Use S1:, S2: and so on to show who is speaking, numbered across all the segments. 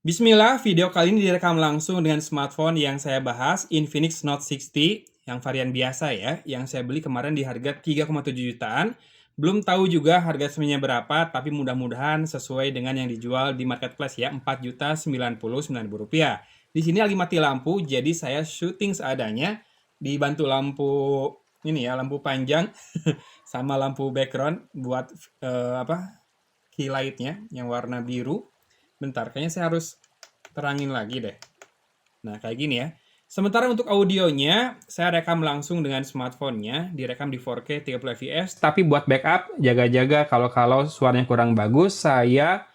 S1: Bismillah, video kali ini direkam langsung dengan smartphone yang saya bahas, Infinix Note 60, yang varian biasa ya, yang saya beli kemarin di harga 3,7 jutaan. Belum tahu juga harga resminya berapa, tapi mudah-mudahan sesuai dengan yang dijual di marketplace ya, 4.099.000 rupiah. Di sini lagi mati lampu, jadi saya syuting seadanya, dibantu lampu ini ya, lampu panjang sama lampu background buat key light-nya yang warna biru. Bentar, kayaknya saya harus terangin lagi deh. Nah, kayak gini ya. Sementara untuk audionya, saya rekam langsung dengan smartphone-nya, direkam di 4K 30 fps, tapi buat backup, jaga-jaga kalau suaranya kurang bagus, saya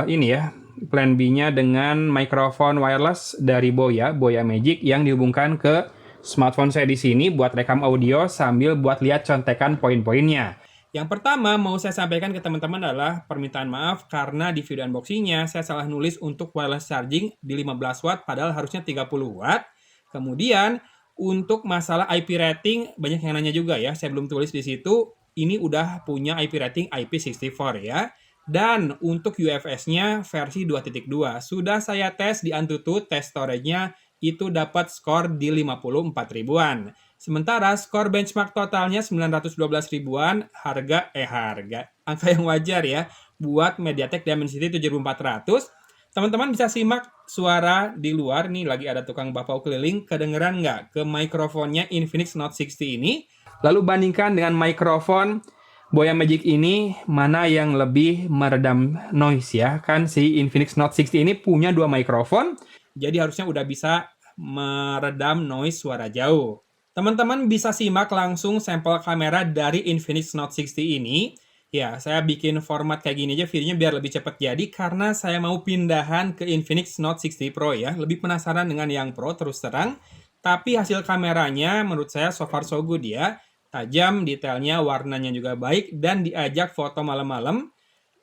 S1: ini ya, plan B-nya dengan mikrofon wireless dari Boya Magic yang dihubungkan ke smartphone saya di sini buat rekam audio sambil buat lihat contekan poin-poinnya. Yang pertama mau saya sampaikan ke teman-teman adalah permintaan maaf karena di video unboxing-nya saya salah nulis untuk wireless charging di 15 watt padahal harusnya 30 watt. Kemudian untuk masalah IP rating banyak yang nanya juga ya, saya belum tulis di situ. Ini udah punya IP rating IP64 ya. Dan untuk UFS-nya versi 2.2. Sudah saya tes di Antutu, tes storage-nya itu dapat skor di 54 ribuan. Sementara skor benchmark totalnya 912 ribuan, angka yang wajar ya buat MediaTek Dimensity 7400. Teman-teman bisa simak suara di luar, nih lagi ada tukang bapau keliling, kedengeran nggak ke mikrofonnya Infinix Note 60 ini? Lalu bandingkan dengan mikrofon Boya Magic ini, mana yang lebih meredam noise ya. Kan si Infinix Note 60 ini punya dua mikrofon, jadi harusnya udah bisa meredam noise suara jauh. Teman-teman bisa simak langsung sampel kamera dari Infinix Note 60 ini. Ya, saya bikin format kayak gini aja videonya biar lebih cepat jadi karena saya mau pindahan ke Infinix Note 60 Pro ya. Lebih penasaran dengan yang Pro terus terang. Tapi hasil kameranya menurut saya so far so good ya. Tajam, detailnya, warnanya juga baik, dan diajak foto malam-malam.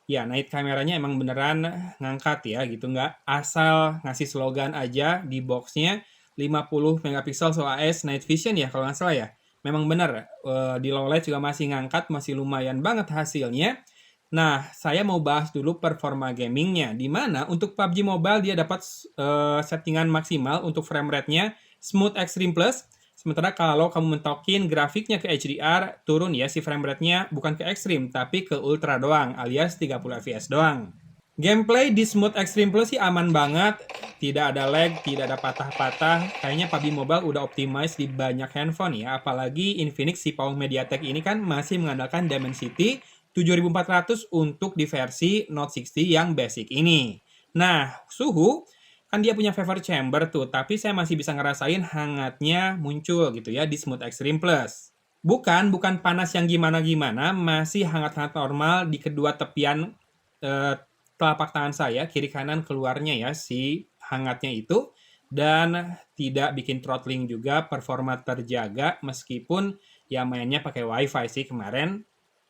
S1: Ya, night kameranya emang beneran ngangkat ya gitu, nggak asal ngasih slogan aja di boxnya 50 megapiksel SOAS Night Vision ya kalau nggak salah ya. Memang bener, di low light juga masih ngangkat, masih lumayan banget hasilnya. Nah, saya mau bahas dulu performa gamingnya, di mana untuk PUBG Mobile dia dapat settingan maksimal untuk frame rate-nya Smooth Extreme Plus. Sementara kalau kamu mentokin grafiknya ke HDR, turun ya si frame rate-nya bukan ke Extreme, tapi ke Ultra doang, alias 30 fps doang. Gameplay di Smooth Extreme Plus sih aman banget, tidak ada lag, tidak ada patah-patah. Kayaknya PUBG Mobile udah optimize di banyak handphone ya, apalagi Infinix si Paul MediaTek ini kan masih mengandalkan Dimensity 7400 untuk di versi Note 60 yang basic ini. Nah, suhu kan dia punya vapor chamber tuh, tapi saya masih bisa ngerasain hangatnya muncul gitu ya di Smooth Extreme Plus. Bukan panas yang gimana-gimana, masih hangat-hangat normal di kedua tepian eh, telapak tangan saya, kiri kanan keluarnya ya si hangatnya itu. Dan tidak bikin throttling juga, performa terjaga meskipun ya mainnya pakai wifi sih kemarin.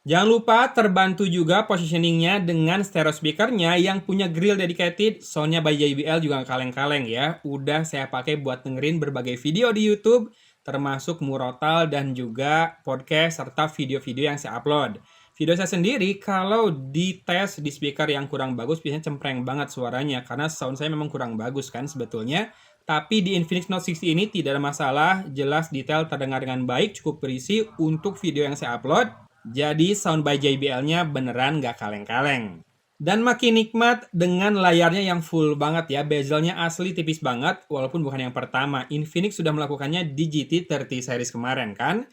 S1: Jangan lupa terbantu juga positioningnya dengan stereo speakernya yang punya grill dedicated, soundnya by JBL juga kaleng-kaleng ya. Udah saya pakai buat dengerin berbagai video di YouTube, termasuk Murotal dan juga podcast serta video-video yang saya upload. Video saya sendiri kalau dites di speaker yang kurang bagus biasanya cempreng banget suaranya karena sound saya memang kurang bagus kan sebetulnya. Tapi di Infinix Note 60 ini tidak ada masalah, jelas detail terdengar dengan baik, cukup berisi untuk video yang saya upload. Jadi sound by JBL-nya beneran gak kaleng-kaleng. Dan makin nikmat dengan layarnya yang full banget ya. Bezelnya asli tipis banget, walaupun bukan yang pertama. Infinix sudah melakukannya di GT30 series kemarin kan.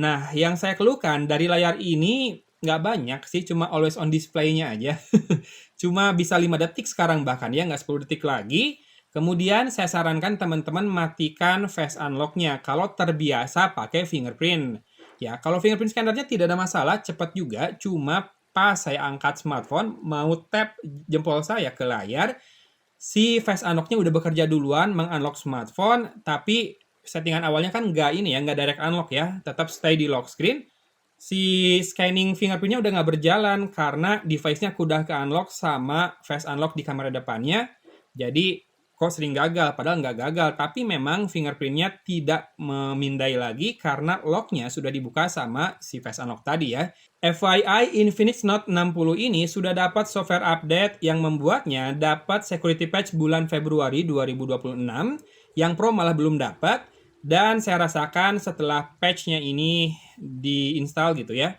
S1: Nah, yang saya keluhkan dari layar ini nggak banyak sih, cuma always on display-nya aja. Cuma bisa 5 detik sekarang bahkan ya, nggak 10 detik lagi. Kemudian saya sarankan teman-teman matikan face unlock-nya kalau terbiasa pakai fingerprint. Ya, kalau fingerprint scannernya tidak ada masalah, cepat juga. Cuma pas saya angkat smartphone, mau tap jempol saya ke layar, si face unlock-nya udah bekerja duluan, mengunlock smartphone, tapi settingan awalnya kan nggak ini ya, nggak direct unlock ya, tetap stay di lock screen. Si scanning fingerprint-nya udah nggak berjalan karena device-nya udah ke unlock sama face unlock di kamera depannya. Jadi kok sering gagal, padahal nggak gagal, tapi memang fingerprint-nya tidak memindai lagi karena lock-nya sudah dibuka sama si Face Unlock tadi ya. FYI, Infinix Note 60 ini sudah dapat software update yang membuatnya dapat security patch bulan Februari 2026, yang Pro malah belum dapat, dan saya rasakan setelah patch-nya ini diinstal gitu ya,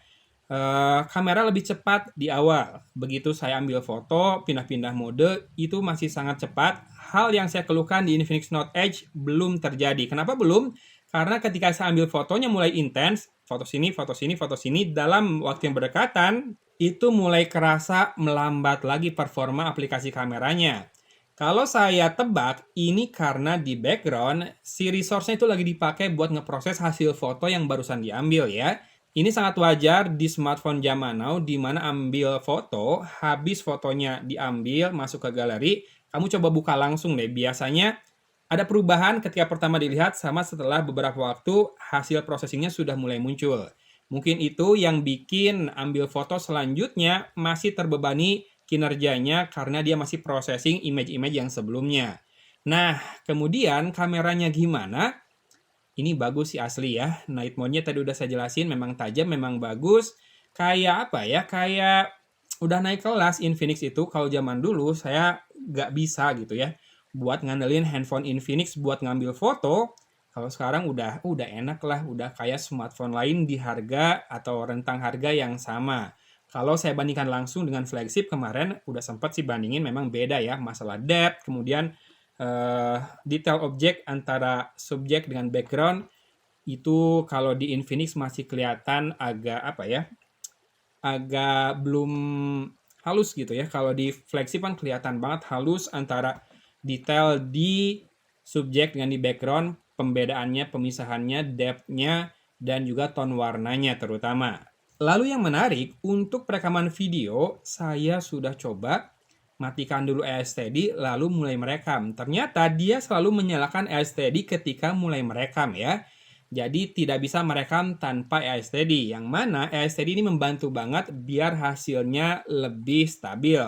S1: kamera lebih cepat di awal. Begitu saya ambil foto, pindah-pindah mode, itu masih sangat cepat. Hal yang saya keluhkan di Infinix Note Edge belum terjadi. Kenapa belum? Karena ketika saya ambil fotonya mulai intens, foto sini, foto sini, foto sini, dalam waktu yang berdekatan, itu mulai kerasa melambat lagi performa aplikasi kameranya. Kalau saya tebak, ini karena di background, si resource-nya itu lagi dipakai buat ngeproses hasil foto yang barusan diambil ya. Ini sangat wajar di smartphone zaman now, di mana ambil foto, habis fotonya diambil, masuk ke galeri, kamu coba buka langsung deh. Biasanya ada perubahan ketika pertama dilihat sama setelah beberapa waktu hasil processingnya sudah mulai muncul. Mungkin itu yang bikin ambil foto selanjutnya masih terbebani kinerjanya karena dia masih processing image-image yang sebelumnya. Nah, kemudian kameranya gimana? Ini bagus sih asli ya. Night mode-nya tadi udah saya jelasin, memang tajam, memang bagus. Kayak apa ya, kayak udah naik kelas Infinix itu. Kalau zaman dulu saya nggak bisa gitu ya, buat ngandelin handphone Infinix buat ngambil foto. Kalau sekarang udah enak lah, udah kayak smartphone lain di harga atau rentang harga yang sama. Kalau saya bandingkan langsung dengan flagship kemarin, udah sempat sih bandingin, memang beda ya. Masalah depth, kemudian detail objek antara subjek dengan background itu kalau di Infinix masih kelihatan agak apa ya, agak belum halus gitu ya. Kalau di flagship kan kelihatan banget halus antara detail di subjek dengan di background, pembedaannya, pemisahannya, depth-nya, dan juga tone warnanya terutama. Lalu yang menarik, untuk perekaman video, saya sudah coba matikan dulu AirSteady lalu mulai merekam. Ternyata dia selalu menyalakan AirSteady ketika mulai merekam ya. Jadi tidak bisa merekam tanpa AirSteady. Yang mana AirSteady ini membantu banget biar hasilnya lebih stabil.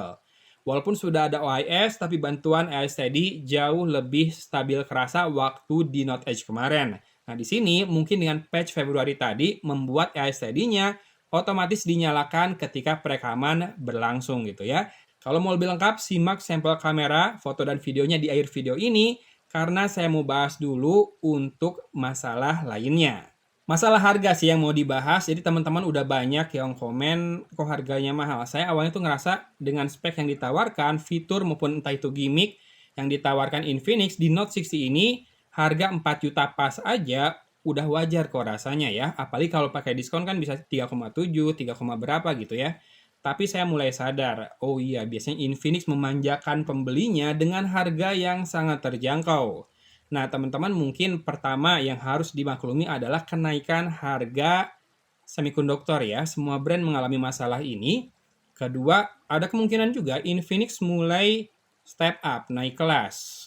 S1: Walaupun sudah ada OIS, tapi bantuan AirSteady jauh lebih stabil kerasa waktu di Note Edge kemarin. Nah di sini mungkin dengan patch Februari tadi membuat AirSteady-nya otomatis dinyalakan ketika perekaman berlangsung gitu ya. Kalau mau lebih lengkap, simak sampel kamera, foto dan videonya di akhir video ini, karena saya mau bahas dulu untuk masalah lainnya. Masalah harga sih yang mau dibahas, jadi teman-teman udah banyak yang komen kok harganya mahal. Saya awalnya tuh ngerasa dengan spek yang ditawarkan, fitur maupun entah itu gimmick yang ditawarkan Infinix di Note 60 ini, harga 4 juta pas aja udah wajar kok rasanya ya. Apalagi kalau pakai diskon kan bisa 3,7, 3, berapa gitu ya. Tapi saya mulai sadar, oh iya biasanya Infinix memanjakan pembelinya dengan harga yang sangat terjangkau. Nah teman-teman mungkin pertama yang harus dimaklumi adalah kenaikan harga semikonduktor ya. Semua brand mengalami masalah ini. Kedua, ada kemungkinan juga Infinix mulai step up, naik kelas.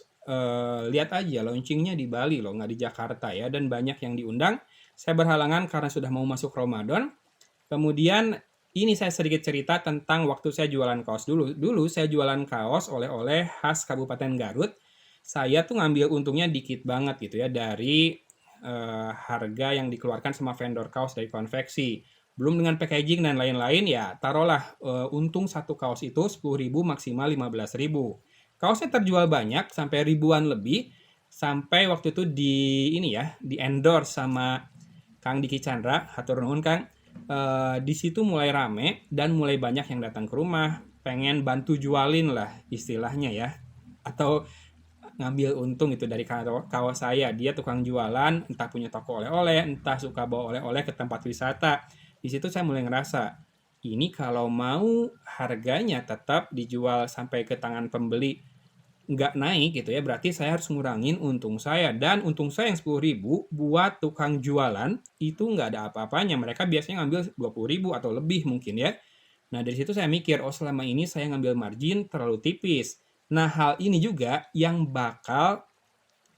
S1: Lihat aja launchingnya di Bali loh, nggak di Jakarta ya. Dan banyak yang diundang. Saya berhalangan karena sudah mau masuk Ramadan. Kemudian ini saya sedikit cerita tentang waktu saya jualan kaos dulu. Dulu saya jualan kaos oleh-oleh khas Kabupaten Garut. Saya tuh ngambil untungnya dikit banget gitu ya dari harga yang dikeluarkan sama vendor kaos dari konveksi. Belum dengan packaging dan lain-lain ya taruhlah untung satu kaos itu 10.000 maksimal 15.000. Kaosnya terjual banyak sampai ribuan lebih. Sampai waktu itu di endorse sama Kang Diki Chandra, hatur nuhun Kang. Di situ mulai rame dan mulai banyak yang datang ke rumah pengen bantu jualin lah istilahnya ya, atau ngambil untung itu dari kawan saya. Dia tukang jualan, entah punya toko oleh-oleh, entah suka bawa oleh-oleh ke tempat wisata. Di situ saya mulai ngerasa ini kalau mau harganya tetap dijual sampai ke tangan pembeli nggak naik gitu ya, berarti saya harus ngurangin untung saya. Dan untung saya yang 10.000 buat tukang jualan itu nggak ada apa-apanya. Mereka biasanya ngambil 20.000 atau lebih mungkin ya. Nah dari situ saya mikir, oh selama ini saya ngambil margin terlalu tipis. Nah hal ini juga yang bakal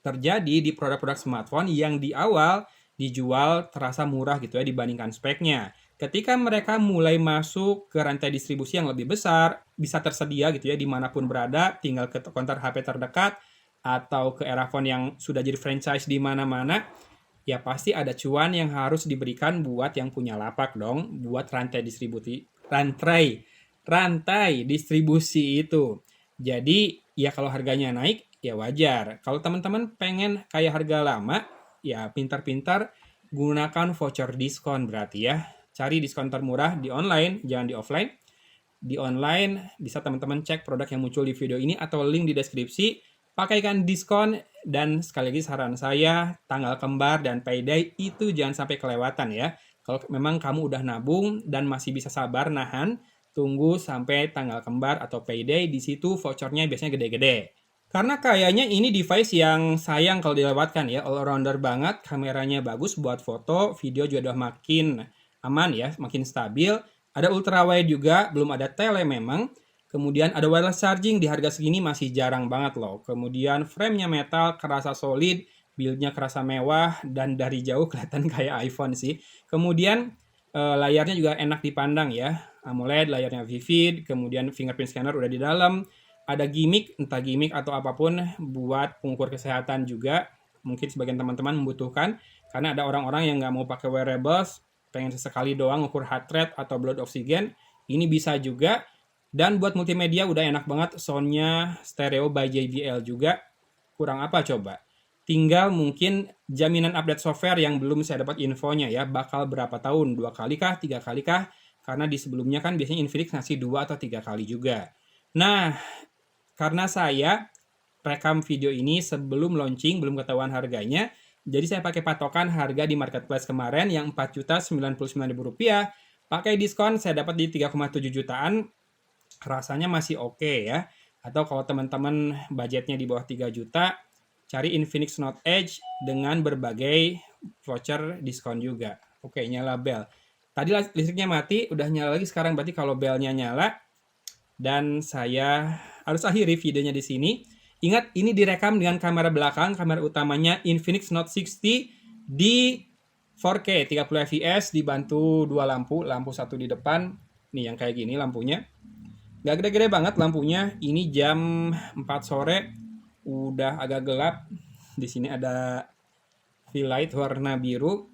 S1: terjadi di produk-produk smartphone yang di awal dijual terasa murah gitu ya dibandingkan speknya. Ketika mereka mulai masuk ke rantai distribusi yang lebih besar, bisa tersedia gitu ya dimanapun berada, tinggal ke konter HP terdekat, atau ke Erafone yang sudah jadi franchise di mana-mana, ya pasti ada cuan yang harus diberikan buat yang punya lapak dong, buat rantai distribusi itu. Jadi ya kalau harganya naik ya wajar. Kalau teman-teman pengen kayak harga lama, ya pintar-pintar gunakan voucher diskon berarti ya. Cari diskon termurah di online, jangan di offline. Di online bisa teman-teman cek produk yang muncul di video ini atau link di deskripsi. Pakaikan diskon dan sekali lagi saran saya, tanggal kembar dan payday itu jangan sampai kelewatan ya. Kalau memang kamu udah nabung dan masih bisa sabar nahan, tunggu sampai tanggal kembar atau payday, di situ vouchernya biasanya gede-gede. Karena kayaknya ini device yang sayang kalau dilewatkan ya, all-rounder banget, kameranya bagus buat foto, video juga udah makin aman ya, makin stabil. Ada ultrawide juga, belum ada tele memang. Kemudian ada wireless charging, di harga segini masih jarang banget loh. Kemudian frame-nya metal, kerasa solid, build-nya kerasa mewah, dan dari jauh kelihatan kayak iPhone sih. Kemudian layarnya juga enak dipandang ya. AMOLED, layarnya vivid, kemudian fingerprint scanner udah di dalam. Ada gimmick, entah gimmick atau apapun buat pengukur kesehatan juga. Mungkin sebagian teman-teman membutuhkan, karena ada orang-orang yang nggak mau pakai wearables, pengen sesekali doang ukur heart rate atau blood oxygen, ini bisa juga. Dan buat multimedia udah enak banget, soundnya stereo by JBL juga. Kurang apa coba? Tinggal mungkin jaminan update software yang belum saya dapat infonya ya, bakal berapa tahun, 2 kali kah, 3 kali kah? Karena di sebelumnya kan biasanya Infinix ngasih 2 atau 3 kali juga. Nah, karena saya rekam video ini sebelum launching, belum ketahuan harganya, jadi saya pakai patokan harga di marketplace kemarin yang Rp4.099.000. Pakai diskon saya dapat di 3,7 jutaan. Rasanya masih oke ya. Atau kalau teman-teman budgetnya di bawah 3 juta, cari Infinix Note Edge dengan berbagai voucher diskon juga. Oke, nyala bel. Tadi listriknya mati, udah nyala lagi sekarang, berarti kalau belnya nyala. Dan saya harus akhiri videonya di sini. Ingat, ini direkam dengan kamera belakang, kamera utamanya Infinix Note 60 di 4K 30 fps dibantu dua lampu satu di depan. Nih yang kayak gini lampunya. Gak gede-gede banget lampunya. Ini jam 4 sore, udah agak gelap. Di sini ada fill light warna biru.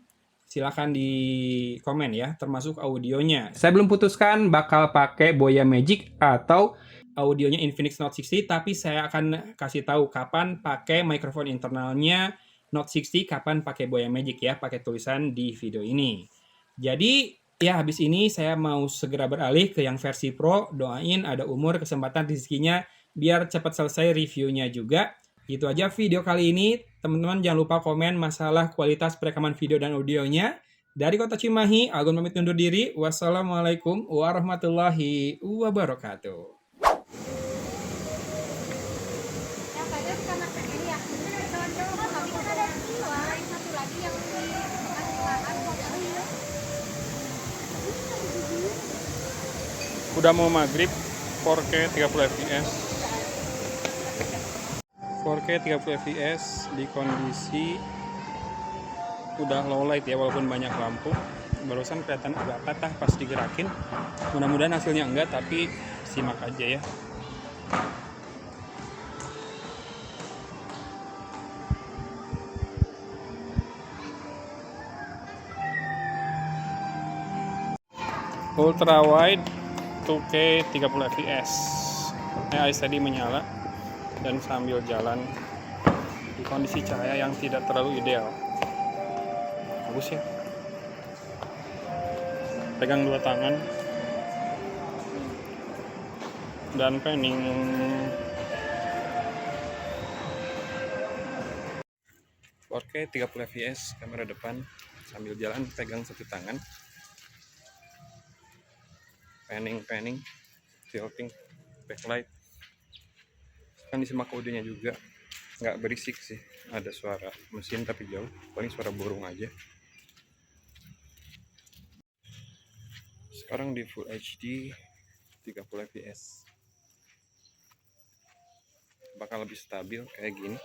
S1: Silahkan di komen ya, termasuk audionya. Saya belum putuskan bakal pakai Boya Magic atau audionya Infinix Note 60, tapi saya akan kasih tahu kapan pakai mikrofon internalnya Note 60, kapan pakai Boya Magic ya, pakai tulisan di video ini. Jadi ya habis ini saya mau segera beralih ke yang versi Pro. Doain ada umur, kesempatan, rezekinya biar cepat selesai reviewnya juga. Itu aja video kali ini. Teman-teman jangan lupa komen masalah kualitas perekaman video dan audionya. Dari Kota Cimahi, Agun pamit undur diri. Wassalamualaikum warahmatullahi wabarakatuh. Udah mau maghrib, 4K 30 fps. 4K 30 fps di kondisi udah low light ya, walaupun banyak lampu. Barusan kelihatan agak patah pas digerakin. Mudah-mudahan hasilnya enggak, tapi simak aja ya. Ultra wide 2K 30 fps. Eyes tadi menyala dan sambil jalan di kondisi cahaya yang tidak terlalu ideal. Bagus ya. Pegang dua tangan dan panning. Oke, 30 fps kamera depan sambil jalan pegang satu tangan. Panning, tilting, backlight. Kan disimak audionya juga, nggak berisik sih, ada suara mesin tapi jauh, paling suara burung aja. Sekarang di Full HD 30 fps, bakal lebih stabil kayak gini.